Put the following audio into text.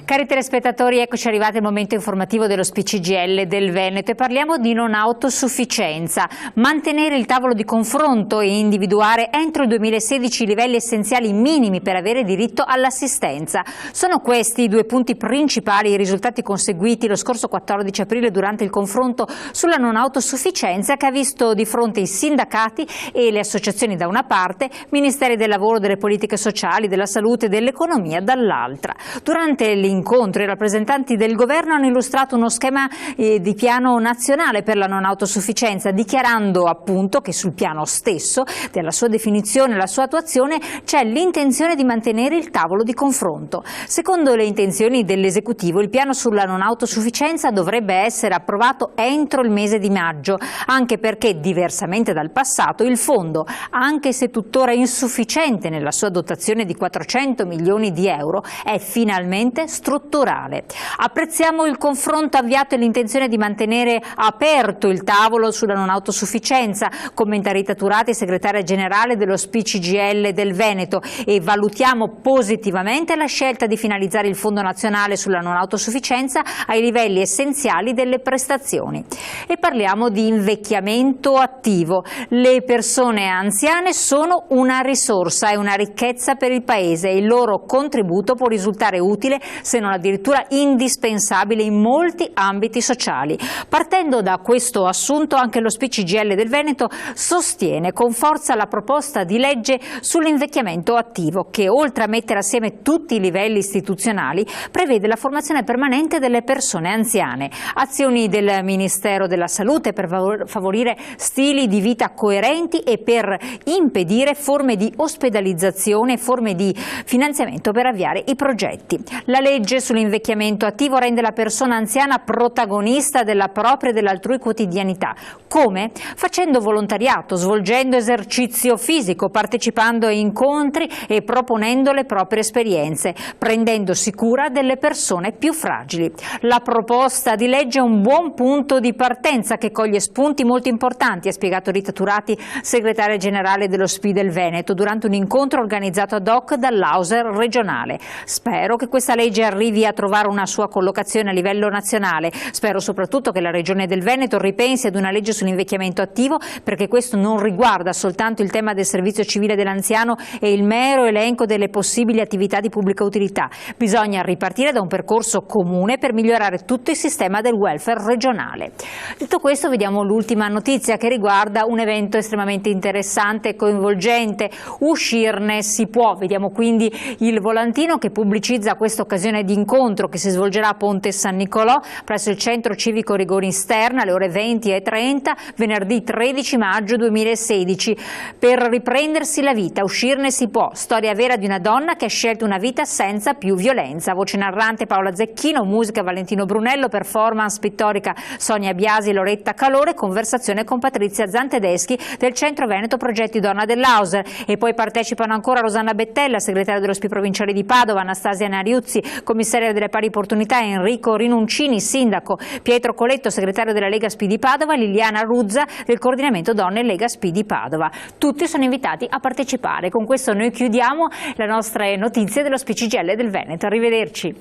Cari telespettatori, eccoci arrivati al momento informativo dello CGIL del Veneto e parliamo di non autosufficienza. Mantenere il tavolo di confronto e individuare entro il 2016 i livelli essenziali minimi per avere diritto all'assistenza. Sono questi i due punti principali, i risultati conseguiti lo scorso 14 aprile durante il confronto sulla non autosufficienza che ha visto di fronte i sindacati e le associazioni da una parte, Ministeri del Lavoro, delle Politiche Sociali, della Salute e dell'Economia dall'altra. Durante l'incontro i rappresentanti del governo hanno illustrato uno schema di piano nazionale per la non autosufficienza, dichiarando appunto che sul piano stesso della sua definizione e la sua attuazione c'è l'intenzione di mantenere il tavolo di confronto. Secondo le intenzioni dell'esecutivo, il piano sulla non autosufficienza dovrebbe essere approvato entro il mese di maggio, anche perché diversamente dal passato il fondo, anche se tuttora insufficiente nella sua dotazione di 400 milioni di euro, è finalmente strutturale. Apprezziamo il confronto avviato e l'intenzione di mantenere aperto il tavolo sulla non autosufficienza, commenta Rita Turati, segretaria generale dello CGIL del Veneto, e valutiamo positivamente la scelta di finalizzare il Fondo Nazionale sulla non autosufficienza ai livelli essenziali delle prestazioni. E parliamo di invecchiamento attivo. Le persone anziane sono una risorsa e una ricchezza per il Paese e il loro contributo può risultare utile, se non addirittura indispensabile, in molti ambiti sociali. Partendo da questo assunto, anche lo CGIL del Veneto sostiene con forza la proposta di legge sull'invecchiamento attivo che, oltre a mettere assieme tutti i livelli istituzionali, prevede la formazione permanente delle persone anziane, azioni del Ministero della Salute per favorire stili di vita coerenti e per impedire forme di ospedalizzazione e forme di finanziamento per avviare i progetti. La legge sull'invecchiamento attivo rende la persona anziana protagonista della propria e dell'altrui quotidianità. Come? Facendo volontariato, svolgendo esercizio fisico, partecipando a incontri e proponendo le proprie esperienze, prendendosi cura delle persone più fragili. La proposta di legge è un buon punto di partenza che coglie spunti molto importanti, ha spiegato Rita Turati, segretaria generale dello SPI del Veneto, durante un incontro organizzato ad hoc dall'Auser regionale. Spero che questa legge arrivi a trovare una sua collocazione a livello nazionale. Spero soprattutto che la Regione del Veneto ripensi ad una legge sull'invecchiamento attivo, perché questo non riguarda soltanto il tema del servizio civile dell'anziano e il mero elenco delle possibili attività di pubblica utilità. Bisogna ripartire da un percorso comune per migliorare tutto il sistema del welfare regionale. Detto questo, vediamo l'ultima notizia che riguarda un evento estremamente interessante e coinvolgente. Uscirne si può. Vediamo quindi il volantino che pubblicizza questa occasione di incontro che si svolgerà a Ponte San Nicolò presso il Centro Civico Rigoni Stern alle ore 20:30 venerdì 13 maggio 2016 per riprendersi la vita. Uscirne si può. Storia vera di una donna che ha scelto una vita senza più violenza. Voce narrante Paola Zecchino, musica Valentino Brunello, performance pittorica Sonia Biasi e Loretta Calore, conversazione con Patrizia Zantedeschi del Centro Veneto Progetti Donna dell'Auser. E poi partecipano ancora Rosanna Bettella, segretaria dello SPI provinciale di Padova, Anastasia Nariuzzi, commissaria delle pari opportunità, Enrico Rinuncini, sindaco, Pietro Coletto, segretario della Lega SPI di Padova, Liliana Ruzza del coordinamento Donne Lega SPI di Padova. Tutti sono invitati a partecipare. Con questo noi chiudiamo le nostre notizie dello CGIL del Veneto. Arrivederci.